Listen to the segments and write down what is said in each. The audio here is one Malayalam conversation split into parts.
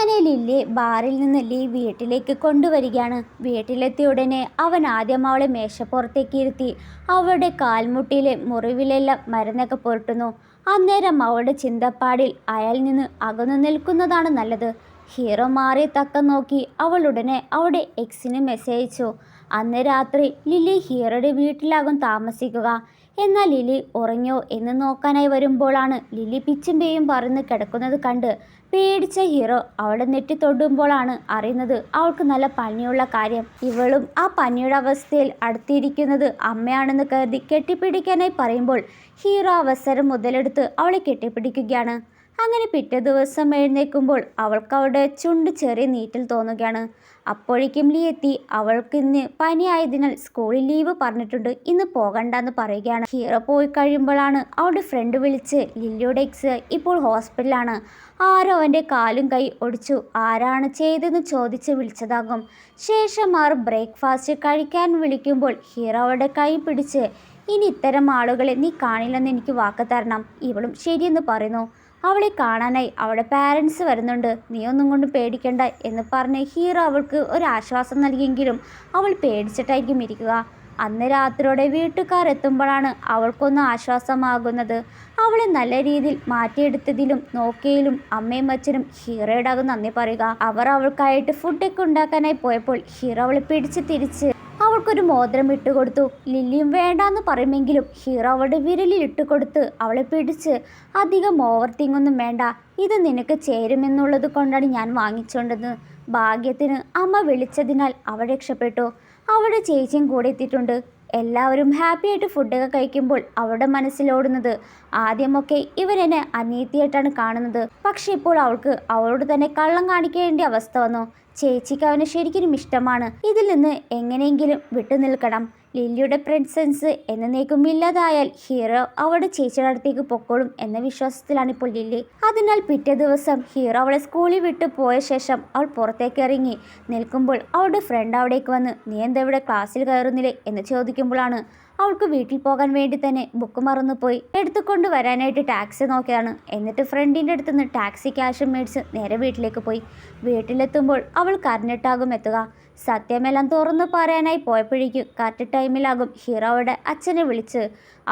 അങ്ങനെ ലില്ലി ബാറിൽ നിന്ന് വീട്ടിലേക്ക് കൊണ്ടുവരികയാണ്. വീട്ടിലെത്തിയ ഉടനെ അവൻ ആദ്യം അവളെ മേശപ്പുറത്തേക്ക് ഇരുത്തി അവളുടെ കാൽമുട്ടിയിലെ മുറിവിലെല്ലാം മരുന്നൊക്കെ പുരട്ടുന്നു. അന്നേരം അവളുടെ ചിന്തപ്പാടിൽ അയാൾ നിന്ന് അകന്നു നിൽക്കുന്നതാണ് നല്ലത്. ഹീറോ മാറി തക്കം നോക്കി അവൾ ഉടനെ അവളുടെ എക്സിന് മെസ്സേജ് അയച്ചു. അന്ന് രാത്രി ലില്ലി ഹീറോയുടെ വീട്ടിലാകും താമസിക്കുക. എന്നാൽ ലില്ലി ഉറങ്ങിയോ എന്ന് നോക്കാനായി വരുമ്പോഴാണ് ലില്ലി പിച്ചും പേയും പറന്ന് കിടക്കുന്നത് കണ്ട് പേടിച്ച ഹീറോ അവളെ നെറ്റി തൊടുമ്പോഴാണ് അറിയുന്നത് അവൾക്ക് നല്ല പനിയുള്ള കാര്യം. ഇവളും ആ പനിയുടെ അവസ്ഥയിൽ അടുത്തിരിക്കുന്നത് അമ്മയാണെന്ന് കരുതി കെട്ടിപ്പിടിക്കാനായി പറയുമ്പോൾ ഹീറോ അവസരം മുതലെടുത്ത് അവളെ കെട്ടിപ്പിടിക്കുകയാണ്. അങ്ങനെ പിറ്റേ ദിവസം എഴുന്നേൽക്കുമ്പോൾ അവൾക്ക് അവളുടെ ചുണ്ട് ചെറിയ നീറ്റൽ തോന്നുകയാണ്. അപ്പോഴേക്കും ലീ എത്തി. അവൾക്ക് ഇന്ന് പനിയായതിനാൽ സ്കൂളിൽ ലീവ് പറഞ്ഞിട്ടുണ്ട്, ഇന്ന് പോകണ്ടെന്ന് പറയുകയാണ്. ഹീറോ പോയി കഴിയുമ്പോഴാണ് അവളുടെ ഫ്രണ്ട് വിളിച്ച് ലില്ലിയുടെ എക്സ് ഇപ്പോൾ ഹോസ്പിറ്റലാണ്, ആരോ അവൻ്റെ കാലും കൈ ഒടിച്ചു, ആരാണ് ചെയ്തെന്ന് ചോദിച്ച് വിളിച്ചതാകും. ശേഷം അവർ ബ്രേക്ക്ഫാസ്റ്റ് കഴിക്കാൻ വിളിക്കുമ്പോൾ ഹീറോ അവളുടെ കൈ പിടിച്ച് ഇനി ഇത്തരം ആളുകളെ നീ കാണില്ലെന്ന് എനിക്ക് വാക്ക് തരണം. ഇവളും ശരിയെന്ന് പറയുന്നു. അവളെ കാണാനായി അവളുടെ പാരൻസ് വരുന്നുണ്ട്, നീ ഒന്നും കൊണ്ട് പേടിക്കണ്ട എന്ന് പറഞ്ഞ് ഹീറോ അവൾക്ക് ഒരു ആശ്വാസം നൽകിയെങ്കിലും അവൾ പേടിച്ചിട്ടായിരിക്കും ഇരിക്കുക. അന്ന് രാത്രിയോടെ വീട്ടുകാരെത്തുമ്പോഴാണ് അവൾക്കൊന്ന് ആശ്വാസമാകുന്നത്. അവളെ നല്ല രീതിയിൽ മാറ്റിയെടുത്തതിലും നോക്കിയതിലും അമ്മയും അച്ഛനും ഹീറോയോടാകും നന്ദി പറയുക. അവർ അവൾക്കായിട്ട് ഫുഡൊക്കെ ഉണ്ടാക്കാനായി പോയപ്പോൾ ഹീറോ അവളെ പിടിച്ച് തിരിച്ച് അവൾക്കൊരു മോതിരം ഇട്ടുകൊടുത്തു. ലില്ലിയും വേണ്ടാന്ന് പറയുമെങ്കിലും ഹീറോ അവളുടെ വിരലിൽ ഇട്ടുകൊടുത്ത് അവളെ പിടിച്ച് അധികം ഓവർ തിങ്ങൊന്നും വേണ്ട, ഇത് നിനക്ക് ചേരുമെന്നുള്ളത് കൊണ്ടാണ് ഞാൻ വാങ്ങിച്ചുകൊണ്ടത്. ഭാഗ്യത്തിന് അമ്മ വിളിച്ചതിനാൽ അവൾ രക്ഷപ്പെട്ടു. അവളുടെ ചേച്ചിയും കൂടെ എത്തിയിട്ടുണ്ട്. എല്ലാവരും ഹാപ്പിയായിട്ട് ഫുഡൊക്കെ കഴിക്കുമ്പോൾ അവളുടെ മനസ്സിലോടുന്നത് ആദ്യമൊക്കെ ഇവരെന്നെ അനിയത്തിയായിട്ടാണ് കാണുന്നത്. പക്ഷെ ഇപ്പോൾ അവൾക്ക് അവളോട് തന്നെ കള്ളം കാണിക്കേണ്ട അവസ്ഥ വന്നു. ചേച്ചിക്ക് അവനെ ശരിക്കും ഇഷ്ടമാണ്. ഇതിൽ നിന്ന് എങ്ങനെയെങ്കിലും വിട്ടു നിൽക്കണം. ലില്ലിയുടെ പ്രസൻസ് എന്നേക്കും ഇല്ലാതായാൽ ഹീറോ അവളുടെ ചേച്ചിയുടെ അടുത്തേക്ക് പൊക്കോളും എന്ന വിശ്വാസത്തിലാണ് ഇപ്പോൾ ലില്ലി. അതിനാൽ പിറ്റേ ദിവസം ഹീറോ അവളെ സ്കൂളിൽ വിട്ട് പോയ ശേഷം അവൾ പുറത്തേക്ക് ഇറങ്ങി നിൽക്കുമ്പോൾ അവളുടെ ഫ്രണ്ട് അവിടേക്ക് വന്ന് നീ എന്താ ഇവിടെ ക്ലാസ്സിൽ കയറുന്നില്ലേ എന്ന് ചോദിക്കുമ്പോഴാണ് അവൾക്ക് വീട്ടിൽ പോകാൻ വേണ്ടി തന്നെ ബുക്ക് മറന്നുപോയി എടുത്തുകൊണ്ട് വരാനായിട്ട് ടാക്സി നോക്കിയതാണ്. എന്നിട്ട് ഫ്രണ്ടിൻ്റെ അടുത്ത് നിന്ന് ടാക്സി ക്യാഷും മേടിച്ച് നേരെ വീട്ടിലേക്ക് പോയി. വീട്ടിലെത്തുമ്പോൾ അവൾ കരഞ്ഞിട്ടാകും എത്തുക. സത്യമെല്ലാം തുറന്നു പറയാനായി പോയപ്പോഴേക്കും കറക്റ്റ് ടൈമിലാകും ഹീറോ അവളുടെ അച്ഛനെ വിളിച്ച്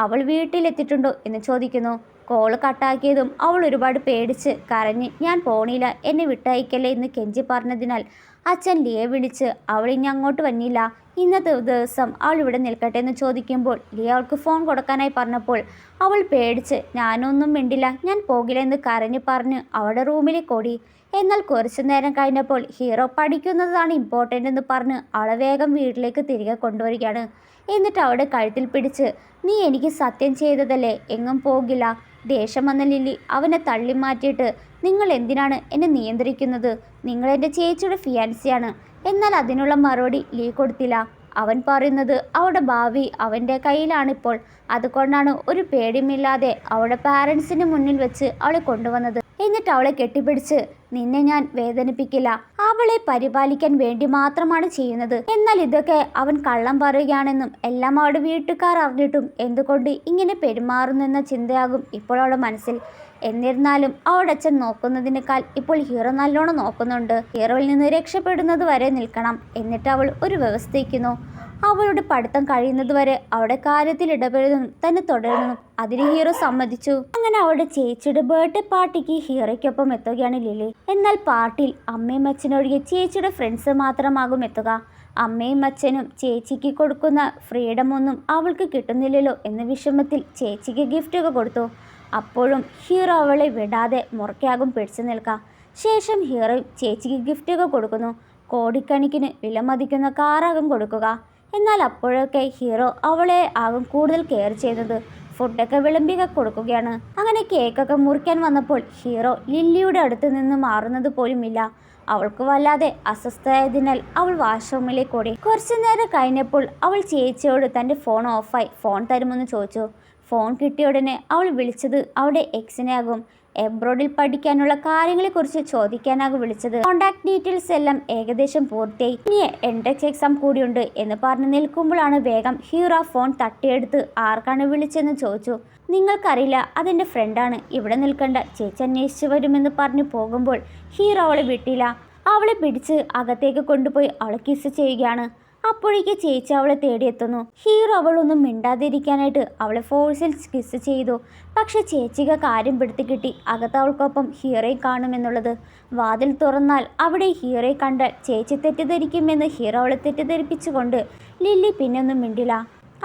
അവൾ വീട്ടിലെത്തിയിട്ടുണ്ടോ എന്ന് ചോദിക്കുന്നു. കോള് കട്ടാക്കിയതും അവൾ ഒരുപാട് പേടിച്ച് കരഞ്ഞ് ഞാൻ പോണില്ല, എന്നെ വിട്ടയക്കല്ലേ എന്ന് കെഞ്ചി പറഞ്ഞതിനാൽ അച്ഛൻ ലിയെ വിളിച്ച് അവൾ ഇനി അങ്ങോട്ട് വന്നില്ല, ഇന്നത്തെ ദിവസം അവൾ ഇവിടെ നിൽക്കട്ടെ എന്ന് ചോദിക്കുമ്പോൾ ലിയ അവൾക്ക് ഫോൺ കൊടുക്കാനായി പറഞ്ഞപ്പോൾ അവൾ പേടിച്ച് ഞാനൊന്നും മിണ്ടില്ല, ഞാൻ പോകില്ല എന്ന് കരഞ്ഞ് പറഞ്ഞ് അവളുടെ റൂമിലേക്ക് ഓടി. എന്നാൽ കുറച്ചു നേരം കഴിഞ്ഞപ്പോൾ ഹീറോ പഠിക്കുന്നതാണ് ഇമ്പോർട്ടൻ്റ് എന്ന് പറഞ്ഞ് അവളെ വേഗം വീട്ടിലേക്ക് തിരികെ കൊണ്ടുവരികയാണ്. എന്നിട്ട് അവളുടെ കഴുത്തിൽ പിടിച്ച് നീ എനിക്ക് സത്യം ചെയ്തതല്ലേ, എങ്ങും പോകില്ല. ദേഷ്യം വന്ന ലില്ലി അവനെ തള്ളി മാറ്റിയിട്ട് നിങ്ങൾ എന്തിനാണ് എന്നെ നിയന്ത്രിക്കുന്നത്, നിങ്ങൾ എൻ്റെ ചേച്ചിയുടെ ഫിയാൻസിയാണ്. എന്നാൽ അതിനുള്ള മറുപടി ലീ കൊടുത്തില്ല. അവൻ പറയുന്നത് അവളുടെ ഭാവി അവൻ്റെ കയ്യിലാണിപ്പോൾ, അതുകൊണ്ടാണ് ഒരു പേടിയുമില്ലാതെ അവളുടെ പാരൻസിന് മുന്നിൽ വെച്ച് അവളെ കൊണ്ടുവന്നത്. എന്നിട്ട് അവളെ കെട്ടിപ്പിടിച്ച് നിന്നെ ഞാൻ വേദനിപ്പിക്കില്ല, അവളെ പരിപാലിക്കാൻ വേണ്ടി മാത്രമാണ് ചെയ്യുന്നത്. എന്നാൽ ഇതൊക്കെ അവൻ കള്ളം പറയുകയാണെന്നും എല്ലാം അവളുടെ വീട്ടുകാർ അറിഞ്ഞിട്ടും എന്തുകൊണ്ട് ഇങ്ങനെ പെരുമാറുന്നെന്ന ചിന്തയാകും ഇപ്പോൾ അവളുടെ മനസ്സിൽ. എന്നിരുന്നാലും അവളുടെ അച്ഛൻ നോക്കുന്നതിനേക്കാൾ ഇപ്പോൾ ഹീറോ നല്ലോണം നോക്കുന്നുണ്ട്. ഹീറോയിൽ നിന്ന് രക്ഷപ്പെടുന്നത് വരെ നിൽക്കണം. എന്നിട്ട് അവൾ ഒരു വ്യവസ്ഥയ്ക്കുന്നു. അവളുടെ പഠിത്തം കഴിയുന്നത് വരെ അവളുടെ കാര്യത്തിൽ ഇടപെടുന്നതും തന്നെ തുടരുന്നതും അതിന് ഹീറോ സമ്മതിച്ചു. അങ്ങനെ അവളുടെ ചേച്ചിയുടെ ബർത്ത്ഡേ പാർട്ടിക്ക് ഹീറോയ്ക്കൊപ്പം എത്തുകയാണ് ലില്ലി. എന്നാൽ പാർട്ടിയിൽ അമ്മയും അച്ഛനൊഴികെ ചേച്ചിയുടെ ഫ്രണ്ട്സ് മാത്രമാകും എത്തുക. അമ്മയും അച്ഛനും ചേച്ചിക്ക് കൊടുക്കുന്ന ഫ്രീഡം ഒന്നും അവൾക്ക് കിട്ടുന്നില്ലല്ലോ എന്ന വിഷമത്തിൽ ചേച്ചിക്ക് ഗിഫ്റ്റൊക്കെ കൊടുത്തു. അപ്പോഴും ഹീറോ അവളെ വിടാതെ മുറയ്ക്കാകും പിടിച്ചു നിൽക്കുക. ശേഷം ഹീറോ ചേച്ചിക്ക് ഗിഫ്റ്റൊക്കെ കൊടുക്കുന്നു. കോടിക്കണക്കിന് വിലമതിക്കുന്ന കാറാകും കൊടുക്കുക. എന്നാൽ അപ്പോഴൊക്കെ ഹീറോ അവളെ ആകും കൂടുതൽ കെയർ ചെയ്യുന്നത്. ഫുഡൊക്കെ വിളമ്പിക കൊടുക്കുകയാണ്. അങ്ങനെ കേക്കൊക്കെ മുറിക്കാൻ വന്നപ്പോൾ ഹീറോ ലില്ലിയുടെ അടുത്ത് നിന്ന് മാറുന്നത് പോലുമില്ല. അവൾക്ക് വല്ലാതെ അസ്വസ്ഥയായതിനാൽ അവൾ വാഷ്റൂമിലേക്ക് ഓടി. കുറച്ചു നേരം കഴിഞ്ഞപ്പോൾ അവൾ ചേച്ചിയോട് തൻ്റെ ഫോൺ ഓഫായി, ഫോൺ തരുമെന്ന് ചോദിച്ചു. ഫോൺ കിട്ടിയ ഉടനെ അവൾ വിളിച്ചത് അവളുടെ എക്സിനെ ആകും. എബ്രോഡിൽ പഠിക്കാനുള്ള കാര്യങ്ങളെക്കുറിച്ച് ചോദിക്കാനാകും വിളിച്ചത്. കോണ്ടാക്ട് ഡീറ്റെയിൽസ് എല്ലാം ഏകദേശം പൂർത്തിയായി. ഇനി എൻട്രൻസ് എക്സാം കൂടിയുണ്ട് എന്ന് പറഞ്ഞു നിൽക്കുമ്പോഴാണ് വേഗം ഹീറോ ഫോൺ തട്ടിയെടുത്ത് ആർക്കാണ് വിളിച്ചെന്ന് ചോദിച്ചു. നിങ്ങൾക്കറിയില്ല, അതെൻ്റെ ഫ്രണ്ടാണ്, ഇവിടെ നിൽക്കണ്ട, ചേച്ചി അന്വേഷിച്ച് വരുമെന്ന് പറഞ്ഞു പോകുമ്പോൾ ഹീറോ അവളെ വിട്ടില്ല. അവളെ പിടിച്ച് അകത്തേക്ക് കൊണ്ടുപോയി അവളെ കിസ് ചെയ്യുകയാണ്. അപ്പോഴേക്ക് ചേച്ചി അവളെ തേടിയെത്തുന്നു. ഹീറോ അവളൊന്നും മിണ്ടാതിരിക്കാനായിട്ട് അവളെ ഫോഴ്സിൽ കിസ് ചെയ്തു. പക്ഷെ ചേച്ചിക്ക് കാര്യം പിടുത്തി കിട്ടി, അകത്ത് അവൾക്കൊപ്പം ഹീറോയെ കാണുമെന്നുള്ളത്. വാതിൽ തുറന്നാൽ അവിടെ ഹീറോയെ കണ്ടാൽ ചേച്ചി തെറ്റിദ്ധരിക്കുമെന്ന് ഹീറോ അവളെ തെറ്റിദ്ധരിപ്പിച്ചുകൊണ്ട് ലില്ലി പിന്നെ ഒന്നും മിണ്ടില്ല.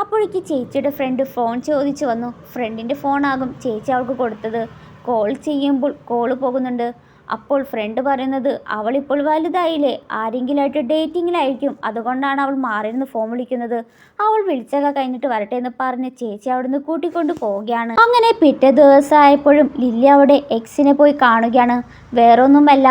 അപ്പോഴേക്ക് ചേച്ചിയുടെ ഫ്രണ്ട് ഫോൺ ചോദിച്ചു വന്നു. ഫ്രണ്ടിൻ്റെ ഫോണാകും ചേച്ചി അവൾക്ക് കൊടുത്തത്. കോൾ ചെയ്യുമ്പോൾ കോള് പോകുന്നുണ്ട്. അപ്പോൾ ഫ്രണ്ട് പറയുന്നത് അവളിപ്പോൾ വലുതായില്ലേ, ആരെങ്കിലുമായിട്ട് ഡേറ്റിങ്ങിലായിരിക്കും, അതുകൊണ്ടാണ് അവൾ മാറിയിരുന്ന് ഫോൺ വിളിക്കുന്നത്. അവൾ വിളിച്ചൊക്കെ കഴിഞ്ഞിട്ട് വരട്ടെ എന്ന് പറഞ്ഞ് ചേച്ചി അവിടുന്ന് കൂട്ടിക്കൊണ്ട് പോവുകയാണ്. അങ്ങനെ പിറ്റേ ദിവസമായപ്പോഴും ലില്ലി അവിടെ എക്സിനെ പോയി കാണുകയാണ്. വേറൊന്നുമല്ല,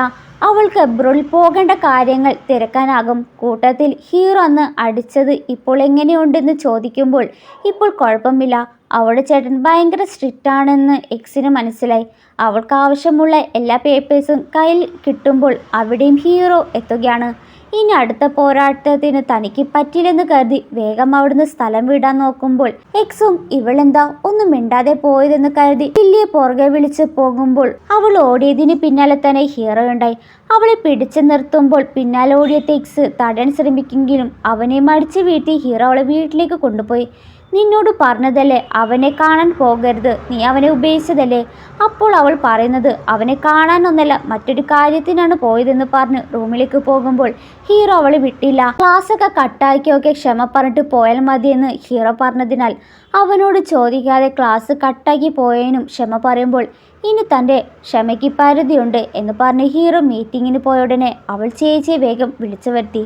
അവൾക്ക് എബ്രോഡിൽ പോകേണ്ട കാര്യങ്ങൾ തിരക്കാനാകും. കൂട്ടത്തിൽ ഹീറോ അന്ന് അടിച്ചത് ഇപ്പോൾ എങ്ങനെയുണ്ടെന്ന് ചോദിക്കുമ്പോൾ ഇപ്പോൾ കുഴപ്പമില്ല, അവളുടെ ചേട്ടൻ ഭയങ്കര സ്ട്രിക്റ്റ് ആണെന്ന് എക്സിന് മനസ്സിലായി. അവൾക്ക് ആവശ്യമുള്ള എല്ലാ പേപ്പേഴ്സും കയ്യിൽ കിട്ടുമ്പോൾ അവിടെയും ഹീറോ എത്തുകയാണ്. ഇനി അടുത്ത പോരാട്ടത്തിന് തനിക്ക് പറ്റില്ലെന്ന് കരുതി വേഗം അവിടുന്ന് സ്ഥലം വിടാൻ നോക്കുമ്പോൾ എക്സും ഇവളെന്താ ഒന്നും മിണ്ടാതെ പോയതെന്ന് കരുതി ലില്ലിയെ പുറകെ വിളിച്ച് പോകുമ്പോൾ അവൾ ഓടിയതിന് പിന്നാലെ തന്നെ ഹീറോ ഉണ്ടായി. അവളെ പിടിച്ചു നിർത്തുമ്പോൾ പിന്നാലെ ഓടിയെത്തിയ എക്സ് തടയാൻ ശ്രമിക്കെങ്കിലും അവനെ മടിച്ചു വീഴ്ത്തി ഹീറോ അവളെ വീട്ടിലേക്ക് കൊണ്ടുപോയി. നിന്നോട് പറഞ്ഞതല്ലേ അവനെ കാണാൻ പോകരുത്, നീ അവനെ ഉപേക്ഷിച്ചതല്ലേ? അപ്പോൾ അവൾ പറയുന്നത് അവനെ കാണാനൊന്നല്ല, മറ്റൊരു കാര്യത്തിനാണ് പോയതെന്ന് പറഞ്ഞ് റൂമിലേക്ക് പോകുമ്പോൾ ഹീറോ അവളെ വിട്ടില്ല. ക്ലാസ്സൊക്കെ കട്ടാക്കിയൊക്കെ ക്ഷമ പറഞ്ഞിട്ട് പോയാൽ മതിയെന്ന് ഹീറോ പറഞ്ഞതിനാൽ അവനോട് ചോദിക്കാതെ ക്ലാസ് കട്ടാക്കി പോയതിനും ക്ഷമ പറയുമ്പോൾ ഇനി തൻ്റെ ക്ഷമയ്ക്ക് പരിധിയുണ്ട് എന്ന് പറഞ്ഞ് ഹീറോ മീറ്റിങ്ങിന് പോയ ഉടനെ അവൾ ചേച്ചിയെ വേഗം വിളിച്ചു വരുത്തി.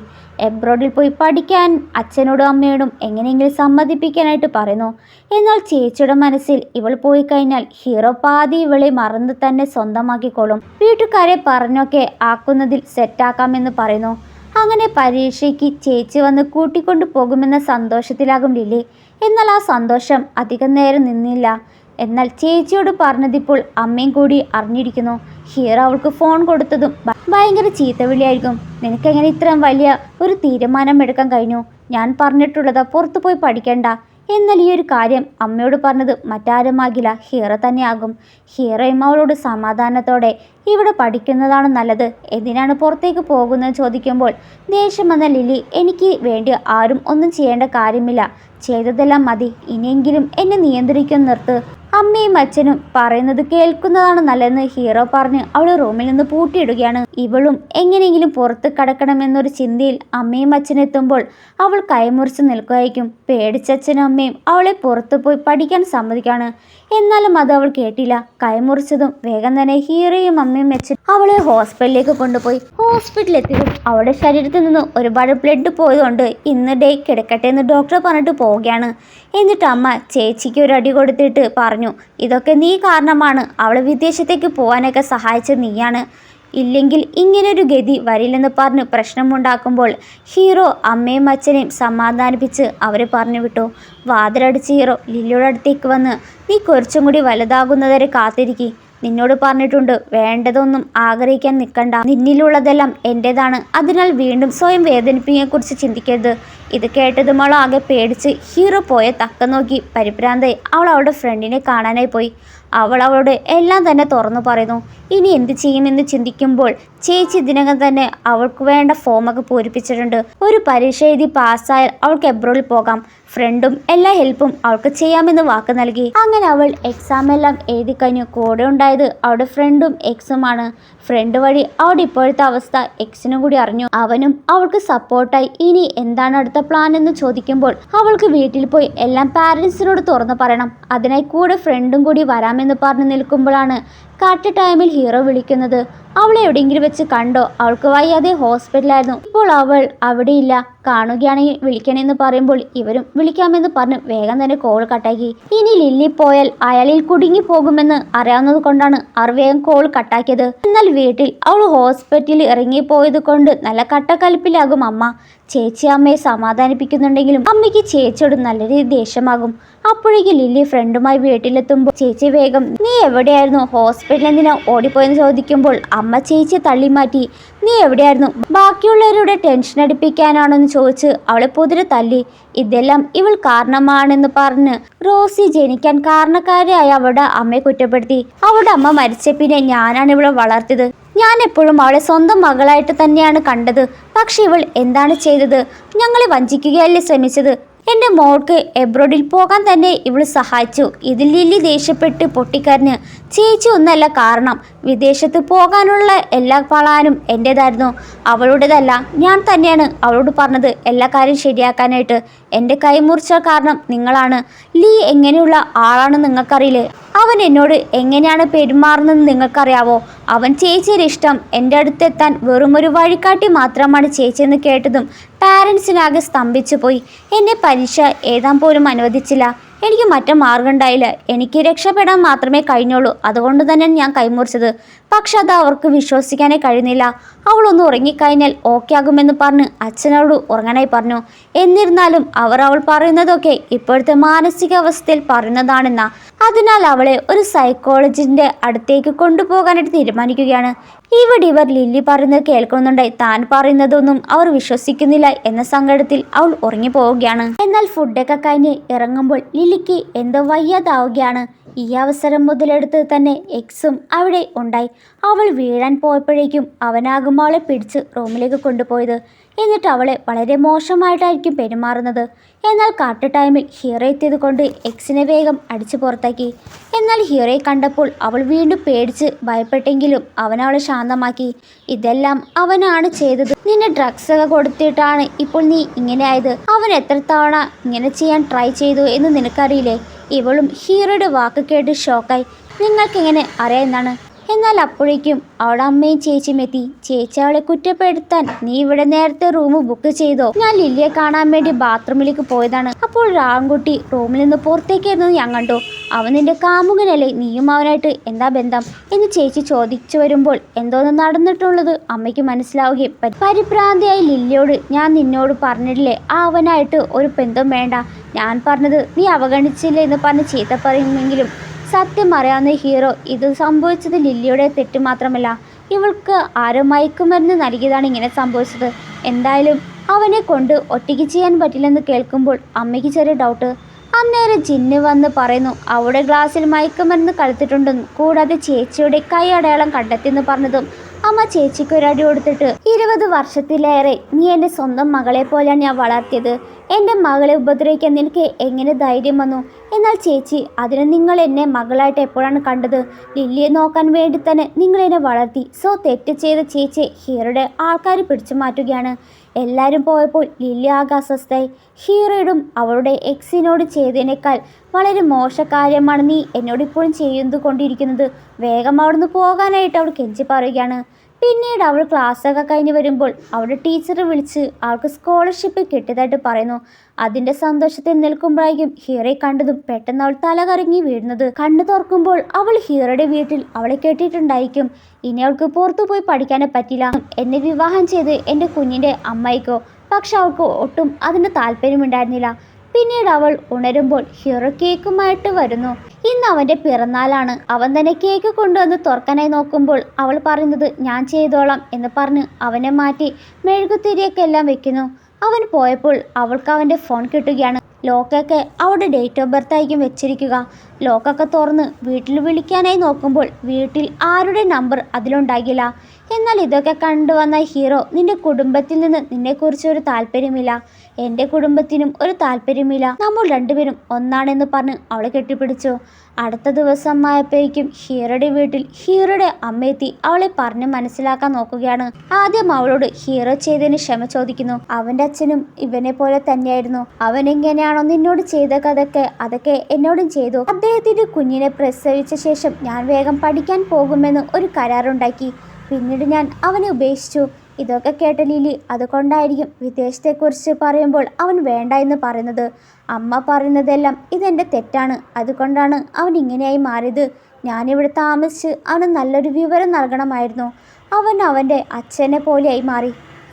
എബ്രോഡിൽ പോയി പഠിക്കാൻ അച്ഛനോടും അമ്മയോടും എങ്ങനെയെങ്കിലും സമ്മതിപ്പിക്കാനായിട്ട് പറയുന്നു. എന്നാൽ ചേച്ചിയുടെ മനസ്സിൽ ഇവൾ പോയി കഴിഞ്ഞാൽ ഹീറോ പാതി ഇവളെ മറന്ന് തന്നെ സ്വന്തമാക്കിക്കോളും. വീട്ടുകാരെ പറഞ്ഞൊക്കെ ആക്കുന്നതിൽ സെറ്റാക്കാമെന്ന് പറയുന്നു. അങ്ങനെ പരീക്ഷയ്ക്ക് ചേച്ചി വന്ന് കൂട്ടിക്കൊണ്ടു പോകുമെന്ന സന്തോഷത്തിലാകും ലില്ലി. എന്നാൽ ആ സന്തോഷം അധികം നേരം നിന്നില്ല. എന്നാൽ ചേച്ചിയോട് പറഞ്ഞതിപ്പോൾ അമ്മയും കൂടി അറിഞ്ഞിരിക്കുന്നു. ഹീറോ അവൾക്ക് ഫോൺ കൊടുത്തതും ഭയങ്കര ചീത്തവിളിയായിരിക്കും. നിനക്കെങ്ങനെ ഇത്രയും വലിയ ഒരു തീരുമാനം എടുക്കാൻ കഴിഞ്ഞു? ഞാൻ പറഞ്ഞിട്ടുള്ളത് പുറത്തു പോയി പഠിക്കണ്ട. എന്നാൽ ഈ ഒരു കാര്യം അമ്മയോട് പറഞ്ഞത് മറ്റാരുമാകില്ല, ഹീറോ തന്നെയാകും. ഹീറോയും അവളോട് സമാധാനത്തോടെ ഇവിടെ പഠിക്കുന്നതാണ് നല്ലത്, എന്തിനാണ് പുറത്തേക്ക് പോകുന്നത് ചോദിക്കുമ്പോൾ ദേഷ്യം വന്ന ലില്ലി എനിക്ക് വേണ്ടി ആരും ഒന്നും ചെയ്യേണ്ട കാര്യമില്ല, ചെയ്തതെല്ലാം മതി, ഇനിയെങ്കിലും എന്നെ നിയന്ത്രിക്കാൻ നിർത്ത്. അമ്മയും അച്ഛനും പറയുന്നത് കേൾക്കുന്നതാണ് നല്ലതെന്ന് ഹീറോ പറഞ്ഞ് അവളെ റൂമിൽ നിന്ന് പൂട്ടിയിടുകയാണ്. ഇവളും എങ്ങനെയെങ്കിലും പുറത്ത് കടക്കണമെന്നൊരു ചിന്തയിൽ അമ്മയും അച്ഛനെത്തുമ്പോൾ അവൾ കൈമുറിച്ച് നിൽക്കുകയായിരിക്കും. പേടിച്ചച്ഛനും അമ്മയും അവളെ പുറത്തു പോയി പഠിക്കാൻ സമ്മതിക്കാണ്. എന്നാലും അത് അവൾ കേട്ടില്ല. കൈമുറിച്ചതും വേഗം തന്നെ ഹീറോയും അമ്മയും അച്ഛനും അവളെ ഹോസ്പിറ്റലിലേക്ക് കൊണ്ടുപോയി. ഹോസ്പിറ്റലിലെത്തിയതും അവളുടെ ശരീരത്തിൽ നിന്ന് ഒരുപാട് ബ്ലഡ് പോയതുകൊണ്ട് ഇന്ന് ഡേ കിടക്കട്ടെ എന്ന് ഡോക്ടർ പറഞ്ഞിട്ട് പോവുകയാണ്. എന്നിട്ട് അമ്മ ചേച്ചിക്ക് ഒരു അടി കൊടുത്തിട്ട് പറഞ്ഞു, ഇതൊക്കെ നീ കാരണമാണ്, അവളെ വിദേശത്തേക്ക് പോകാനൊക്കെ സഹായിച്ചത് നീയാണ്, ഇല്ലെങ്കിൽ ഇങ്ങനൊരു ഗതി വരില്ലെന്ന് പറഞ്ഞ് പ്രശ്നമുണ്ടാക്കുമ്പോൾ ഹീറോ അമ്മയും അച്ഛനെയും സമാധാനിപ്പിച്ച് അവരെ പറഞ്ഞു വിട്ടു. വാതിലടിച്ച് ഹീറോ ലില്ലിയുടെ അടുത്തേക്ക് വന്ന് നീ കുറച്ചും കൂടി വലുതാകുന്നവരെ കാത്തിരിക്കുക, നിന്നോട് പറഞ്ഞിട്ടുണ്ട് വേണ്ടതൊന്നും ആഗ്രഹിക്കാൻ നിൽക്കണ്ട, നിന്നിലുള്ളതെല്ലാം എൻ്റേതാണ്, അതിനാൽ വീണ്ടും സ്വയം വേദനിപ്പിക്കുന്നതിനെക്കുറിച്ച് ചിന്തിക്കരുത്. ഇത് കേട്ടതും അവൾ ആകെ പേടിച്ച് ഹീറോ പോയ തക്ക നോക്കി പരിഭ്രാന്തായി അവൾ അവളുടെ ഫ്രണ്ടിനെ കാണാനായി പോയി. അവൾ അവളോട് എല്ലാം തന്നെ തുറന്നു പറയുന്നു. ഇനി എന്ത് ചെയ്യുമെന്ന് ചിന്തിക്കുമ്പോൾ ചേച്ചി ഇതിനകം തന്നെ അവൾക്ക് വേണ്ട ഫോമൊക്കെ പൂരിപ്പിച്ചിട്ടുണ്ട്. ഒരു പരീക്ഷ എഴുതി പാസ്സായാൽ അവൾക്ക് എബ്രോഡിൽ പോകാം. ഫ്രണ്ടും എല്ലാ ഹെൽപ്പും അവൾക്ക് ചെയ്യാമെന്ന് വാക്ക് നൽകി. അങ്ങനെ അവൾ എക്സാം എല്ലാം എഴുതി കഴിഞ്ഞു. കൂടെ ഉണ്ടായത് അവളുടെ ഫ്രണ്ടും എക്സുമാണ്. ഫ്രണ്ട് വഴി അവളുടെ ഇപ്പോഴത്തെ അവസ്ഥ എക്സിനും കൂടി അറിഞ്ഞു. അവനും അവൾക്ക് സപ്പോർട്ടായി. ഇനി എന്താണ് അടുത്ത പ്ലാൻ എന്ന് ചോദിക്കുമ്പോൾ അവൾക്ക് വീട്ടിൽ പോയി എല്ലാം പാരൻസിനോട് തുറന്നു പറയണം. അതിനായി കൂടെ ഫ്രണ്ടും കൂടി വരാമെന്ന് പറഞ്ഞു നിൽക്കുമ്പോഴാണ് കറക്റ്റ് ടൈമിൽ ഹീറോ വിളിക്കുന്നത്. അവളെ എവിടെയെങ്കിലും വെച്ച് കണ്ടോ? അവൾക്ക് വയ്യാതെ ഹോസ്പിറ്റലായിരുന്നു. ഇപ്പോൾ അവൾ അവിടെയില്ല. കാണുകയാണെങ്കിൽ വിളിക്കണമെന്ന് പറയുമ്പോൾ ഇവരും വിളിക്കാമെന്ന് പറഞ്ഞ് വേഗം തന്നെ കോൾ കട്ടാക്കി. ഇനി ലില്ലി പോയാൽ അയാളിൽ കുടുങ്ങി പോകുമെന്ന് അറിയാവുന്നത് കൊണ്ടാണ് അവർ വേഗം കോൾ കട്ടാക്കിയത്. എന്നാൽ വീട്ടിൽ അവൾ ഹോസ്പിറ്റലിൽ ഇറങ്ങിപ്പോയത് കൊണ്ട് നല്ല കട്ടക്കലിപ്പിലാകും അമ്മ. ചേച്ചി അമ്മയെ സമാധാനിപ്പിക്കുന്നുണ്ടെങ്കിലും അമ്മയ്ക്ക് ചേച്ചിയോട് നല്ല രീതിയിൽ ദേഷ്യമാകും. അപ്പോഴേക്ക് ലില്ലി ഫ്രണ്ടുമായി വീട്ടിലെത്തുമ്പോൾ ചേച്ചി വേഗം നീ എവിടെയായിരുന്നു? ഹോസ്പിറ്റലിൽ എന്തിനാ ഓടിപ്പോയെന്ന് ചോദിക്കുമ്പോൾ അമ്മ ചേച്ചി തള്ളിമാറ്റി. നീ എവിടെയായിരുന്നു? ബാക്കിയുള്ളവരുടെ ടെൻഷൻ അടിപ്പിക്കാനാണെന്ന് ചോദിച്ച് അവളെ പൊതിരെ തല്ലി. ഇതെല്ലാം ഇവൾ കാരണമാണെന്ന് പറഞ്ഞ് റോസി ജനിക്കാൻ കാരണക്കാരിയായ അവളുടെ അമ്മയെ കുറ്റപ്പെടുത്തി. അവളുടെ അമ്മ മരിച്ച പിന്നെ ഞാനാണ് ഇവളെ വളർത്തിയത്. ഞാൻ എപ്പോഴും അവളെ സ്വന്തം മകളായിട്ട് തന്നെയാണ് കണ്ടത്. പക്ഷെ ഇവൾ എന്താണ് ചെയ്തത്? ഞങ്ങളെ വഞ്ചിക്കുകയല്ലേ ശ്രമിച്ചത്? എൻ്റെ മോൾക്ക് എബ്രോഡിൽ പോകാൻ തന്നെ ഇവൾ സഹായിച്ചു. ഇതിൽ ലില്ലി ദേഷ്യപ്പെട്ട് പൊട്ടിക്കരഞ്ഞ്. ചേച്ചി ഒന്നല്ല കാരണം. വിദേശത്ത് പോകാനുള്ള എല്ലാ പ്ലാനും എൻ്റേതായിരുന്നു, അവളുടേതല്ല. ഞാൻ തന്നെയാണ് അവളോട് പറഞ്ഞത് എല്ലാ കാര്യം ശരിയാക്കാനായിട്ട്. എൻ്റെ കൈ മുറിച്ച കാരണം നിങ്ങളാണ്. ലീ എങ്ങനെയുള്ള ആളാണെന്ന് നിങ്ങൾക്കറിയില്ലേ? അവൻ എന്നോട് എങ്ങനെയാണ് പെരുമാറുന്നതെന്ന് നിങ്ങൾക്കറിയാവോ? അവൻ ചേച്ചിയുടെ ഇഷ്ടം എൻ്റെ അടുത്തെത്താൻ വെറുമൊരു വഴികാട്ടി മാത്രമാണ് ചേച്ചിയെന്ന് കേട്ടതും പാരൻസിനാകെ സ്തംഭിച്ചു പോയി. എന്നെ പരീക്ഷ എഴുതാൻ പോലും അനുവദിച്ചില്ല. എനിക്ക് മറ്റു മാർഗം ഉണ്ടായില്ല. എനിക്ക് രക്ഷപ്പെടാൻ മാത്രമേ കഴിഞ്ഞുള്ളൂ. അതുകൊണ്ട് തന്നെ ഞാൻ കൈമുറിച്ചത്. പക്ഷെ അത് അവർക്ക് വിശ്വസിക്കാനേ കഴിയുന്നില്ല. അവളൊന്ന് ഉറങ്ങിക്കഴിഞ്ഞാൽ ഓക്കെ ആകുമെന്ന് പറഞ്ഞ് അച്ഛനോട് ഉറങ്ങാനായി പറഞ്ഞു. എന്നിരുന്നാലും അവൾ പറയുന്നതൊക്കെ ഇപ്പോഴത്തെ മാനസികാവസ്ഥയിൽ പറയുന്നതാണെന്ന. അതിനാൽ അവളെ ഒരു സൈക്കോളജിൻ്റെ അടുത്തേക്ക് കൊണ്ടുപോകാനായിട്ട് തീരുമാനിക്കുകയാണ്. ഇവിടെ ഇവർ ലില്ലി പറയുന്നത് കേൾക്കുന്നുണ്ടായി. താൻ പറയുന്നതൊന്നും അവർ വിശ്വസിക്കുന്നില്ല എന്ന സങ്കടത്തിൽ അവൾ ഉറങ്ങിപ്പോവുകയാണ്. എന്നാൽ ഫുഡൊക്കെ കഴിഞ്ഞ് ഇറങ്ങുമ്പോൾ ലില്ലിക്ക് എന്തോ വയ്യാതാവുകയാണ്. ഈ അവസരം മുതലെടുത്ത് തന്നെ എക്സും അവിടെ ഉണ്ടായി. അവൾ വീഴാൻ പോയപ്പോഴേക്കും അവനാകും അവളെ പിടിച്ച് റൂമിലേക്ക് കൊണ്ടുപോയത്. എന്നിട്ട് അവളെ വളരെ മോശമായിട്ടായിരിക്കും പെരുമാറുന്നത്. എന്നാൽ കറക്റ്റ് ടൈമിൽ ഹീറോ എത്തിയത് കൊണ്ട് എക്സിനെ വേഗം അടിച്ചു പുറത്താക്കി. എന്നാൽ ഹീറോയെ കണ്ടപ്പോൾ അവൾ വീണ്ടും പേടിച്ച് ഭയപ്പെട്ടെങ്കിലും അവൻ അവളെ ശാന്തമാക്കി. ഇതെല്ലാം അവനാണ് ചെയ്തത്. നിന്നെ ഡ്രഗ്സ് ഒക്കെ കൊടുത്തിട്ടാണ് ഇപ്പോൾ നീ ഇങ്ങനെ ആയത്. അവൻ എത്ര തവണ ഇങ്ങനെ ചെയ്യാൻ ട്രൈ ചെയ്തു എന്ന് നിനക്കറിയില്ലേ? ഇവളും ഹീറോയുടെ വാക്ക് കേട്ട് ഷോക്കായി. നിങ്ങൾക്കെങ്ങനെ അറിയാമെന്നാണ്? എന്നാൽ അപ്പോഴേക്കും അവളുടെ അമ്മയും ചേച്ചിയും എത്തി. ചേച്ചി അവളെ കുറ്റപ്പെടുത്താൻ, നീ ഇവിടെ നേരത്തെ റൂം ബുക്ക് ചെയ്തോ? ഞാൻ ലില്ലിയെ കാണാൻ വേണ്ടി ബാത്റൂമിലേക്ക് പോയതാണ്. അപ്പോൾ ഒരു ആൺകുട്ടി റൂമിൽ നിന്ന് പുറത്തേക്കായിരുന്നു ഞാൻ കണ്ടു. അവൻ നിന്റെ കാമുകനല്ലേ? നീയും അവനായിട്ട് എന്താ ബന്ധം എന്ന് ചേച്ചി ചോദിച്ചു വരുമ്പോൾ എന്തോന്ന് നടന്നിട്ടുള്ളത് അമ്മയ്ക്ക് മനസ്സിലാവുകയും പരിഭ്രാന്തിയായി ലില്ലിയോട്, ഞാൻ നിന്നോട് പറഞ്ഞിട്ടില്ലേ അവനായിട്ട് ഒരു ബന്ധം വേണ്ട? ഞാൻ പറഞ്ഞത് നീ അവഗണിച്ചില്ലേ എന്ന് പറഞ്ഞ് ചീത്ത പറയുമെങ്കിലും സത്യം അറിയാവുന്ന ഹീറോ ഇത് സംഭവിച്ചത് ലില്ലിയുടെ തെറ്റ് മാത്രമല്ല, ഇവൾക്ക് ആരോ മയക്കുമരുന്ന് നൽകിയതാണ് ഇങ്ങനെ സംഭവിച്ചത്. എന്തായാലും അവനെ കൊണ്ട് ഒറ്റയ്ക്ക് ചെയ്യാൻ പറ്റില്ലെന്ന് കേൾക്കുമ്പോൾ അമ്മയ്ക്ക് ചെറിയ ഡൗട്ട്. അന്നേരം ജിന്ന് വന്ന് പറയുന്നു അവിടെ ഗ്ലാസ്സിൽ മയക്കുമരുന്ന് കളിത്തിട്ടുണ്ടെന്നും കൂടാതെ ചേച്ചിയുടെ കൈ അടയാളം കണ്ടെത്തിയെന്ന് പറഞ്ഞതും അമ്മ ചേച്ചിക്ക് ഒരടി കൊടുത്തിട്ട്, 20 വർഷത്തിലേറെ നീ എൻ്റെ സ്വന്തം മകളെ പോലെയാണ് ഞാൻ വളർത്തിയത്. എൻ്റെ മകളെ ഉപദ്രവിക്കാൻ നിനക്ക് എങ്ങനെ ധൈര്യം വന്നു? എന്നാൽ ചേച്ചി, അതിന് നിങ്ങൾ എന്നെ മകളായിട്ട് എപ്പോഴാണ് കണ്ടത്? ലില്ലിയെ നോക്കാൻ വേണ്ടി തന്നെ നിങ്ങൾ എന്നെ വളർത്തി. സോ തെറ്റ് ചെയ്ത ചേച്ചിയെ ഹീറോയുടെ ആൾക്കാർ പിടിച്ചു മാറ്റുകയാണ്. എല്ലാവരും പോയപ്പോൾ ലില്ലി ആകെ അസ്വസ്ഥയായി. ഹീറോയോടും അവളുടെ എക്സിനോട് ചെയ്തതിനേക്കാൾ വളരെ മോശ കാര്യമാണ് നീ എന്നോട് ഇപ്പോഴും ചെയ്തു കൊണ്ടിരിക്കുന്നത്. വേഗം അവിടുന്ന് പോകാനായിട്ട് അവൾ കെഞ്ചി പറയുകയാണ്. പിന്നീട് അവൾ ക്ലാസ്സൊക്കെ കഴിഞ്ഞ് വരുമ്പോൾ അവളുടെ ടീച്ചർ വിളിച്ച് അവൾക്ക് സ്കോളർഷിപ്പ് കിട്ടിയതായിട്ട് പറയുന്നു. അതിൻ്റെ സന്തോഷത്തിൽ നിൽക്കുമ്പോഴായിരിക്കും ഹീറോയെ കണ്ടതും പെട്ടെന്ന് അവൾ തല കറങ്ങി വീഴുന്നത്. കണ്ണു തുറക്കുമ്പോൾ അവൾ ഹീറോയുടെ വീട്ടിൽ അവളെ കെട്ടിയിട്ടുണ്ടായിരിക്കും. ഇനി അവൾക്ക് പുറത്തു പോയി പഠിക്കാനേ പറ്റില്ല. എന്നെ വിവാഹം ചെയ്ത് എൻ്റെ കുഞ്ഞിൻ്റെ അമ്മയ്ക്കോ? പക്ഷെ അവൾക്ക് ഒട്ടും അതിന് താല്പര്യമുണ്ടായിരുന്നില്ല. പിന്നീട് അവൾ ഉണരുമ്പോൾ ഹീറോ കേക്കുമായിട്ട് വരുന്നു. ഇന്ന് അവൻ്റെ പിറന്നാളാണ്. അവൻ തന്നെ കേക്ക് കൊണ്ടുവന്ന് തുറക്കാനായി നോക്കുമ്പോൾ അവൾ പറയുന്നത് ഞാൻ ചെയ്തോളാം എന്ന് പറഞ്ഞ് അവനെ മാറ്റി മെഴുകുതിരിയൊക്കെ എല്ലാം വെക്കുന്നു. അവൻ പോയപ്പോൾ അവൾക്ക് അവൻ്റെ ഫോൺ കിട്ടുകയാണ്. ലോക്കൊക്കെ അവളുടെ ഡേറ്റ് ഓഫ് ബർത്ത് ആയിരിക്കും വെച്ചിരിക്കുക. ലോക്കൊക്കെ തുറന്ന് വീട്ടിൽ വിളിക്കാനായി നോക്കുമ്പോൾ വീട്ടിൽ ആരുടെ നമ്പർ അതിലുണ്ടാകില്ല. എന്നാൽ ഇതൊക്കെ കണ്ടുവന്ന ഹീറോ, നിന്റെ കുടുംബത്തിൽ നിന്ന് നിന്നെക്കുറിച്ച് ഒരു താല്പര്യമില്ല, എൻ്റെ കുടുംബത്തിനും ഒരു താല്പര്യമില്ല, നമ്മൾ രണ്ടുപേരും ഒന്നാണെന്ന് പറഞ്ഞ് അവളെ കെട്ടിപ്പിടിച്ചു. അടുത്ത ദിവസം ആയപ്പോഴേക്കും ഹീറോയുടെ വീട്ടിൽ ഹീറോയുടെ അമ്മയെത്തി അവളെ പറഞ്ഞ് മനസ്സിലാക്കാൻ നോക്കുകയാണ്. ആദ്യം അവളോട് ഹീറോ ചെയ്തതിന് ക്ഷമ ചോദിക്കുന്നു. അവൻ്റെ അച്ഛനും ഇവനെ പോലെ തന്നെയായിരുന്നു. അവൻ എങ്ങനെയാണോ നിന്നോട് ചെയ്ത അതൊക്കെ എന്നോടും ചെയ്തു. അദ്ദേഹത്തിൻ്റെ കുഞ്ഞിനെ പ്രസവിച്ച ശേഷം ഞാൻ വേഗം പഠിക്കാൻ പോകുമെന്ന് ഒരു കരാറുണ്ടാക്കി. പിന്നീട് ഞാൻ അവനെ ഉപേക്ഷിച്ചു. ഇതൊക്കെ കേട്ട ലില്ലി, അതുകൊണ്ടായിരിക്കും വിദേശത്തെക്കുറിച്ച് പറയുമ്പോൾ അവൻ വേണ്ട എന്ന് പറയുന്നത്. അമ്മ പറയുന്നതെല്ലാം ഇതെൻ്റെ തെറ്റാണ്. അതുകൊണ്ടാണ് അവൻ ഇങ്ങനെയായി മാറിയത്. ഞാനിവിടെ താമസിച്ച് അവന് നല്ലൊരു വിവരം നൽകണമായിരുന്നു. അവൻ അവൻ്റെ അച്ഛനെ പോലെയായി മാറി.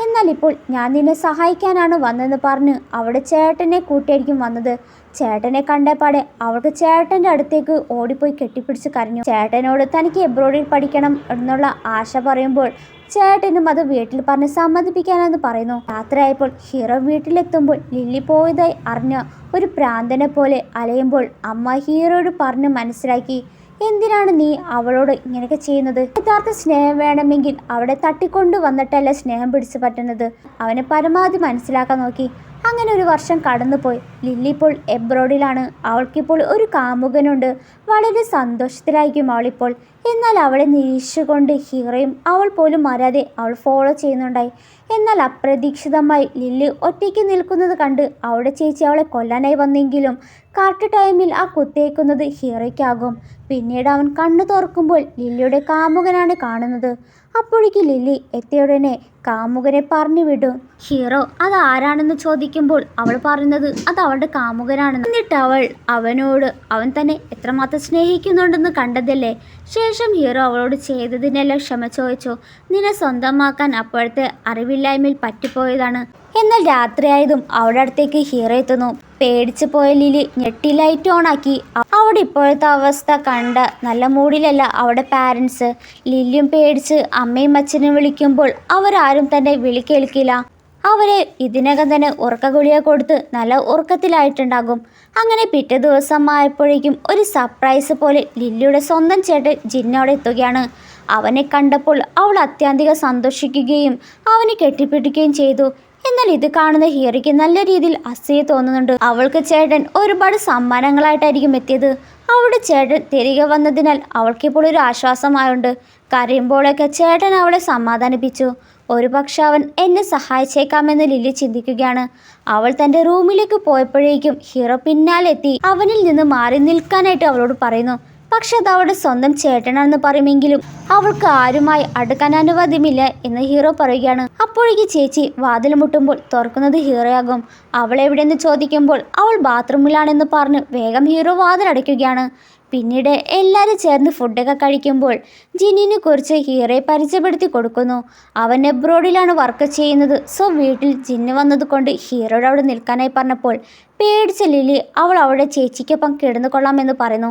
എന്നാൽ ഇപ്പോൾ ഞാൻ നിന്നെ സഹായിക്കാനാണ് വന്നതെന്ന് പറഞ്ഞ് അവിടെ ചേട്ടനെ കൂട്ടിയായിരിക്കും വന്നത്. ചേട്ടനെ കണ്ടപാടെ അവൾക്ക് ചേട്ടൻ്റെ അടുത്തേക്ക് ഓടിപ്പോയി കെട്ടിപ്പിടിച്ച് കരഞ്ഞു. ചേട്ടനോട് തനിക്ക് എബ്രോഡിൽ പഠിക്കണം എന്നുള്ള ആശ പറയുമ്പോൾ ചേട്ടനും അത് വീട്ടിൽ പറഞ്ഞ് സമ്മതിപ്പിക്കാനെന്ന് പറയുന്നു. രാത്രിയായപ്പോൾ ഹീറോ വീട്ടിലെത്തുമ്പോൾ ലില്ലി പോയതായി അറിഞ്ഞ ഒരു പ്രാന്തനെ പോലെ അലയുമ്പോൾ അമ്മ ഹീറോയോട് പറഞ്ഞ് മനസ്സിലാക്കി, എന്തിനാണ് നീ അവളോട് ഇങ്ങനെയൊക്കെ ചെയ്യുന്നത്? യഥാർത്ഥ സ്നേഹം വേണമെങ്കിൽ അവിടെ തട്ടിക്കൊണ്ടു വന്നിട്ടല്ല സ്നേഹം പിടിച്ചു പറ്റുന്നത്. അവനെ പരമാവധി മനസ്സിലാക്കാൻ നോക്കി. അങ്ങനെ ഒരു വർഷം കടന്നുപോയി. ലില്ലി ഇപ്പോൾ എബ്രോഡിലാണ്. അവൾക്കിപ്പോൾ ഒരു കാമുകനുണ്ട്. വളരെ സന്തോഷത്തിലായിരിക്കും അവളിപ്പോൾ. എന്നാൽ അവളെ നിരീക്ഷിച്ചുകൊണ്ട് ഹീറോയും അവൾ പോലും അറിയാതെ അവൾ ഫോളോ ചെയ്യുന്നുണ്ടായി. എന്നാൽ അപ്രതീക്ഷിതമായി ലില്ലി ഒറ്റയ്ക്ക് നിൽക്കുന്നത് കണ്ട് അവളുടെ ചേച്ചി അവളെ കൊല്ലാനായി വന്നെങ്കിലും കറക്റ്റ് ടൈമിൽ ആ കുത്തേക്കുന്നത് ഹീറോയ്ക്കാകും. പിന്നീട് അവൻ കണ്ണു തുറക്കുമ്പോൾ ലില്ലിയുടെ കാമുകനാണ് കാണുന്നത്. അപ്പോഴേക്ക് ലില്ലി എത്തിയുടനെ കാമുകനെ പറഞ്ഞു വിടും. ഹീറോ അത് ആരാണെന്ന് ചോദിക്കുമ്പോൾ അവൾ പറയുന്നത് അത് അവളുടെ കാമുകനാണെന്ന്. എന്നിട്ട് അവനോട് അവൻ തന്നെ എത്രമാത്രം സ്നേഹിക്കുന്നുണ്ടെന്ന് കണ്ടതല്ലേ. ശേഷം ഹീറോ അവളോട് ചെയ്തതിനെല്ലാം ക്ഷമ ചോദിച്ചു. നിന്നെ സ്വന്തമാക്കാൻ അപ്പോഴത്തെ അറിവില്ലായ്മയിൽ പറ്റിപ്പോയതാണ്. എന്നാൽ രാത്രിയായതും അവളുടെ അടുത്തേക്ക് ഹീറോ എത്തുന്നു. പേടിച്ചു പോയ ലിലി ഞെട്ടി ലൈറ്റ് ഓണാക്കി. അവിടെ ഇപ്പോഴത്തെ അവസ്ഥ കണ്ട നല്ല മൂഡിലല്ല അവിടെ പാരൻസ്. ലില്ലിയും പേടിച്ച് അമ്മയും അച്ഛനും വിളിക്കുമ്പോൾ അവരാരും തന്നെ വിളി കേൾക്കില്ല. അവരെ ഇതിനകം തന്നെ ഉറക്കഗുളിക കൊടുത്ത് നല്ല ഉറക്കത്തിലായിട്ടുണ്ടാകും. അങ്ങനെ പിറ്റേ ദിവസം ആയപ്പോഴേക്കും ഒരു സർപ്രൈസ് പോലെ ലില്ലിയുടെ സ്വന്തം ചേട്ടൻ ജിന്നോടെ എത്തുകയാണ്. അവനെ കണ്ടപ്പോൾ അവൾ അത്യന്തികം സന്തോഷിക്കുകയും അവനെ കെട്ടിപ്പിടിക്കുകയും ചെയ്തു. എന്നാൽ ഇത് കാണുന്ന ഹീറോയ്ക്ക് നല്ല രീതിയിൽ അസൂയ തോന്നുന്നുണ്ട്. അവൾക്ക് ചേട്ടൻ ഒരുപാട് സമ്മാനങ്ങളായിട്ടായിരിക്കും എത്തിയത്. അവളുടെ ചേട്ടൻ തിരികെ വന്നതിനാൽ അവൾക്കിപ്പോൾ ഒരു ആശ്വാസമായുണ്ട്. കരയുമ്പോഴൊക്കെ ചേട്ടൻ അവളെ സമാധാനിപ്പിച്ചു. ഒരു പക്ഷെ അവൻ എന്നെ സഹായിച്ചേക്കാമെന്ന് ലില്ലി ചിന്തിക്കുകയാണ്. അവൾ തൻ്റെ റൂമിലേക്ക് പോയപ്പോഴേക്കും ഹീറോ പിന്നാലെത്തി അവനിൽ നിന്ന് മാറി നിൽക്കാനായിട്ട് അവളോട് പറയുന്നു. പക്ഷെ അത് അവളുടെ സ്വന്തം ചേട്ടനാണെന്ന് പറയുമെങ്കിലും അവൾക്ക് ആരുമായി അടുക്കാൻ അനുവാദമില്ല എന്ന് ഹീറോ പറയുകയാണ്. അപ്പോഴേക്ക് ചേച്ചി വാതിൽ മുട്ടുമ്പോൾ തുറക്കുന്നത് ഹീറോയാകും. അവൾ എവിടെയെന്ന് ചോദിക്കുമ്പോൾ അവൾ ബാത്റൂമിലാണെന്ന് പറഞ്ഞ് വേഗം ഹീറോ വാതിലടയ്ക്കുകയാണ്. പിന്നീട് എല്ലാവരും ചേർന്ന് ഫുഡൊക്കെ കഴിക്കുമ്പോൾ ജിന്നിനെ കുറിച്ച് ഹീറോയെ പരിചയപ്പെടുത്തി കൊടുക്കുന്നു. അവൻ എബ്രോഡിലാണ് വർക്ക് ചെയ്യുന്നത്. സോ വീട്ടിൽ ജിന്ന് വന്നത് കൊണ്ട് ഹീറോയോട് അവിടെ നിൽക്കാനായി പറഞ്ഞപ്പോൾ പേടിച്ച ലില്ലി അവൾ അവളുടെ ചേച്ചിക്കൊപ്പം കിടന്നു കൊള്ളാമെന്ന് പറയുന്നു.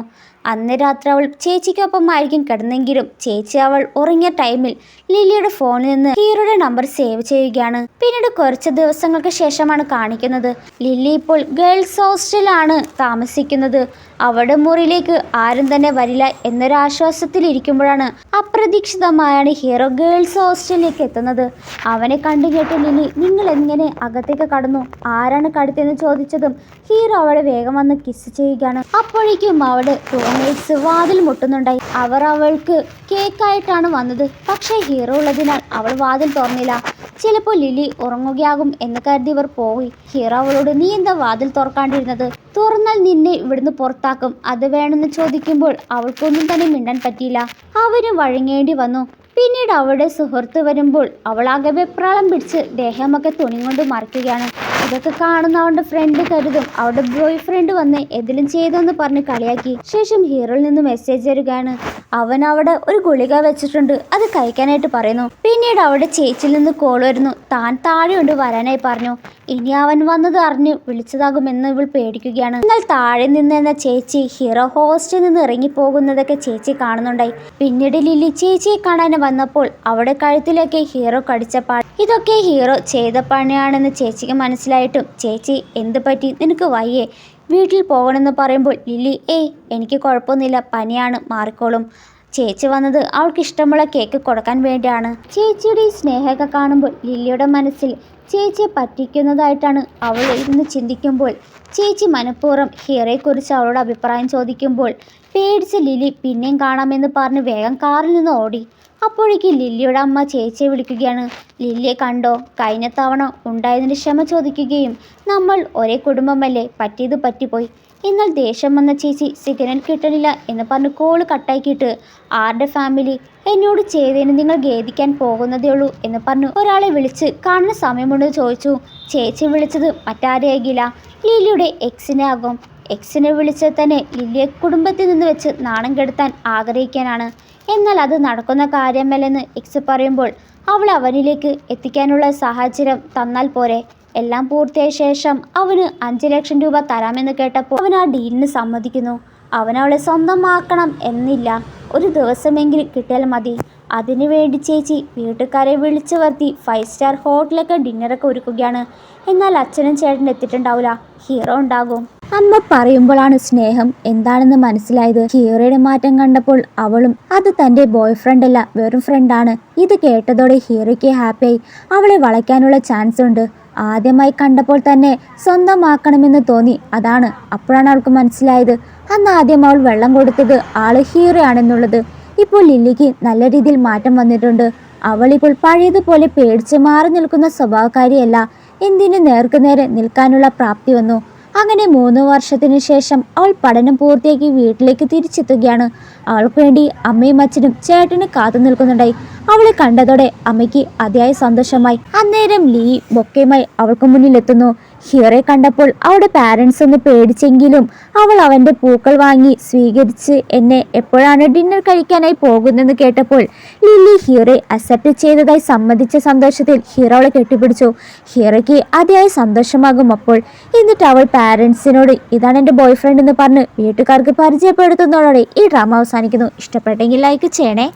അന്ന് രാത്രി അവൾ ചേച്ചിക്കൊപ്പമായിരിക്കും കിടന്നെങ്കിലും ചേച്ചി അവൾ ഉറങ്ങിയ ടൈമിൽ ലില്ലിയുടെ ഫോണിൽ നിന്ന് ഹീറോയുടെ നമ്പർ സേവ് ചെയ്യുകയാണ്. പിന്നീട് കുറച്ച് ദിവസങ്ങൾക്ക് ശേഷമാണ് കാണിക്കുന്നത്. ലില്ലി ഇപ്പോൾ ഗേൾസ് ഹോസ്റ്റലാണ് താമസിക്കുന്നത്. അവളുടെ മുറിയിലേക്ക് ആരും തന്നെ വരില്ല എന്നൊരാശ്വാസത്തിലിരിക്കുമ്പോഴാണ് അപ്രതീക്ഷിതമായാണ് ഹീറോ ഗേൾസ് ഹോസ്റ്റലിലേക്ക് എത്തുന്നത്. അവനെ കണ്ടു കേട്ട ലില്ലി നിങ്ങൾ എങ്ങനെ അകത്തേക്ക് കടന്നു, ആരാണ് കടത്തിയെന്ന് ചോദിച്ചതും ഹീറോ അവളെ വേഗം വന്ന് കിസ് ചെയ്യുകയാണ്. അപ്പോഴേക്കും അവളുടെ റൂംമേറ്റ്സ് വാതിൽ മുട്ടുന്നുണ്ടായി. അവർ അവൾക്ക് കേക്കായിട്ടാണ് വന്നത്. പക്ഷേ ഹീറോ ഉള്ളതിനാൽ അവൾ വാതിൽ തുറന്നില്ല. ചിലപ്പോൾ ലില്ലി ഉറങ്ങുകയാകും എന്ന് കരുതി ഇവർ പോയി. ഹീറോ അവളോട് നീ എന്താ വാതിൽ തുറക്കാണ്ടിരുന്നത്, തുറന്നാൽ നിന്നെ ഇവിടുന്ന് പുറത്താക്കും, അത് വേണമെന്ന് ചോദിക്കുമ്പോൾ അവൾക്കൊന്നും തന്നെ മിണ്ടാൻ പറ്റിയില്ല. അവരും വഴങ്ങേണ്ടി വന്നു. പിന്നീട് അവളുടെ സുഹൃത്ത് വരുമ്പോൾ അവളാകെ വെപ്രാളം പിടിച്ച് ദേഹമൊക്കെ തുണി കൊണ്ട് മറയ്ക്കുകയാണ്. ഇതൊക്കെ കാണുന്ന അവളുടെ ഫ്രണ്ട് കരുതും അവളുടെ ബോയ് ഫ്രണ്ട് വന്ന് എന്തെങ്കിലും ചെയ്തെന്ന് പറഞ്ഞ് കളിയാക്കി. ശേഷം ഹീറോയിൽ നിന്ന് മെസ്സേജ് വരികയാണ്. അവൻ അവിടെ ഒരു ഗുളിക വെച്ചിട്ടുണ്ട്, അത് കഴിക്കാനായിട്ട് പറയുന്നു. പിന്നീട് അവളുടെ ചേച്ചിയിൽ നിന്ന് കോൾ വരുന്നു. താൻ താഴെയുണ്ട് വരാനായി പറഞ്ഞു. ഇനി അവൻ വന്നത് അറിഞ്ഞ് വിളിച്ചതാകുമെന്ന് ഇവൾ പേടിക്കുകയാണ്. എന്നാൽ താഴെ നിന്നെന്ന ചേച്ചി ഹീറോ ഹോസ്റ്റലിൽ നിന്ന് ഇറങ്ങിപ്പോകുന്നതൊക്കെ ചേച്ചി കാണുന്നുണ്ടായി. പിന്നീട് ലില്ലി ചേച്ചിയെ കാണാൻ വന്നപ്പോൾ അവിടെ കഴുത്തിലേക്ക് ഹീറോ കടിച്ച പാട്. ഇതൊക്കെ ഹീറോ ചെയ്ത പണിയാണെന്ന് ചേച്ചിക്ക് മനസ്സിലായിട്ടും ചേച്ചി എന്ത് പറ്റി, നിനക്ക് വയ്യേ, വീട്ടിൽ പോകണമെന്ന് പറയുമ്പോൾ ലില്ലി എനിക്ക് കുഴപ്പമൊന്നുമില്ല, പനിയാണ്, മാറിക്കോളും. ചേച്ചി വന്നത് അവൾക്ക് ഇഷ്ടമുള്ള കേക്ക് കൊടുക്കാൻ വേണ്ടിയാണ്. ചേച്ചിയുടെ ഈ സ്നേഹമൊക്കെ കാണുമ്പോൾ ലില്ലിയുടെ മനസ്സിൽ ചേച്ചിയെ പറ്റിക്കുന്നതായിട്ടാണ് അവൾ ഇന്ന് ചിന്തിക്കുമ്പോൾ ചേച്ചി മനഃപൂർവ്വം ഹീറോയെക്കുറിച്ച് അവളോട് അഭിപ്രായം ചോദിക്കുമ്പോൾ പേടിച്ച ലില്ലി പിന്നെയും കാണാമെന്ന് പറഞ്ഞ് വേഗം കാറിൽ നിന്ന് ഓടി. അപ്പോഴേക്ക് ലില്ലിയുടെ അമ്മ ചേച്ചിയെ വിളിക്കുകയാണ്. ലില്ലിയെ കണ്ടോ, കഴിഞ്ഞ തവണ ഉണ്ടായതിൻ്റെ ക്ഷമ ചോദിക്കുകയും നമ്മൾ ഒരേ കുടുംബമല്ലേ, പറ്റിയത് പറ്റിപ്പോയി. എന്നാൽ ദേഷ്യം വന്ന ചേച്ചി സിഗ്നൽ കിട്ടണില്ല എന്ന് പറഞ്ഞ് കോള് കട്ടാക്കിയിട്ട് ആരുടെ ഫാമിലി, എന്നോട് ചെയ്തതിന് നിങ്ങൾ ഖേദിക്കാൻ പോകുന്നതേ ഉള്ളൂ എന്ന് പറഞ്ഞു ഒരാളെ വിളിച്ച് കാണുന്ന സമയമുണ്ടെന്ന് ചോദിച്ചു. ചേച്ചി വിളിച്ചത് മറ്റാരെയാകില്ല, ലില്ലിയുടെ എക്സിനെ ആകും. എക്സിനെ വിളിച്ചത് തന്നെ ലില്ലിയെ കുടുംബത്തിൽ നിന്ന് വെച്ച് നാണം കെടുത്താൻ ആഗ്രഹിക്കാനാണ്. എന്നാൽ അത് നടക്കുന്ന കാര്യമല്ലെന്ന് എക്സ് പറയുമ്പോൾ അവൾ അവനിലേക്ക് എത്തിക്കാനുള്ള സാഹചര്യം തന്നാൽ പോരെ. എല്ലാം പൂർത്തിയായ ശേഷം അവന് 5 ലക്ഷം രൂപ തരാമെന്ന് കേട്ടപ്പോൾ അവൻ ആ ഡീലിന് സമ്മതിക്കുന്നു. അവനവളെ സ്വന്തമാക്കണം എന്നില്ല, ഒരു ദിവസമെങ്കിലും കിട്ടിയാൽ മതി. അതിനുവേണ്ടി ചേച്ചി വീട്ടുകാരെ വിളിച്ചു വരുത്തി 5 സ്റ്റാർ ഹോട്ടലൊക്കെ ഡിന്നറൊക്കെ ഒരുക്കുകയാണ്. എന്നാൽ അച്ഛനും ചേട്ടനും എത്തിയിട്ടുണ്ടാവില്ല, ഹീറോ ഉണ്ടാകും. അമ്മ പറയുമ്പോഴാണ് സ്നേഹം എന്താണെന്ന് മനസ്സിലായത്. ഹീറോയുടെ മാറ്റം കണ്ടപ്പോൾ അവളും അത് തൻ്റെ ബോയ് ഫ്രണ്ട് അല്ല, വെറും ഫ്രണ്ടാണ്. ഇത് കേട്ടതോടെ ഹീറോയ്ക്ക് ഹാപ്പിയായി. അവളെ വളയ്ക്കാനുള്ള ചാൻസ് ഉണ്ട്. ആദ്യമായി കണ്ടപ്പോൾ തന്നെ സ്വന്തമാക്കണമെന്ന് തോന്നി. അപ്പോഴാണ് അവൾക്ക് മനസ്സിലായത് അന്ന് ആദ്യം അവൾ വെള്ളം കൊടുത്തത് ആള് ഹീറോ ആണെന്നുള്ളത്. ഇപ്പോൾ ലില്ലിക്ക് നല്ല രീതിയിൽ മാറ്റം വന്നിട്ടുണ്ട്. അവളിപ്പോൾ പഴയതുപോലെ പേടിച്ച് മാറി നിൽക്കുന്ന സ്വഭാവക്കാരിയല്ല, എന്തിനു നേർക്കുനേരെ നിൽക്കാനുള്ള പ്രാപ്തി വന്നു. അങ്ങനെ 3 വർഷത്തിനു ശേഷം അവൾ പഠനം പൂർത്തിയാക്കി വീട്ടിലേക്ക് തിരിച്ചെത്തുകയാണ്. അവൾക്ക് വേണ്ടി അമ്മയും അച്ഛനും ചേട്ടനും കാത്തു നിൽക്കുന്നുണ്ടായി. അവളെ കണ്ടതോടെ അമ്മയ്ക്ക് അതിയായ സന്തോഷമായി. അന്നേരം ലീ ബൊക്കയുമായി അവൾക്ക് മുന്നിലെത്തുന്നു. ഹീറോയെ കണ്ടപ്പോൾ അവളുടെ പാരൻസ് ഒന്ന് പേടിച്ചെങ്കിലും അവൾ അവൻ്റെ പൂക്കൾ വാങ്ങി സ്വീകരിച്ച് എന്നെ എപ്പോഴാണ് ഡിന്നർ കഴിക്കാനായി പോകുന്നതെന്ന് കേട്ടപ്പോൾ ലില്ലി ഹീറോയെ അക്സെപ്റ്റ് ചെയ്തതായി സമ്മതിച്ച സന്തോഷത്തിൽ ഹീറോ അവളെ കെട്ടിപ്പിടിച്ചു. ഹീറോയ്ക്ക് അതിയായ സന്തോഷമാകും അപ്പോൾ. എന്നിട്ട് അവൾ പാരൻസിനോട് ഇതാണ് എൻ്റെ ബോയ് ഫ്രണ്ട് എന്ന് പറഞ്ഞ് വീട്ടുകാർക്ക് പരിചയപ്പെടുത്തുന്നതോടെ ഈ ഡ്രാമ അവസാനിക്കുന്നു. ഇഷ്ടപ്പെട്ടെങ്കിൽ ലൈക്ക് ചെയ്യണേ.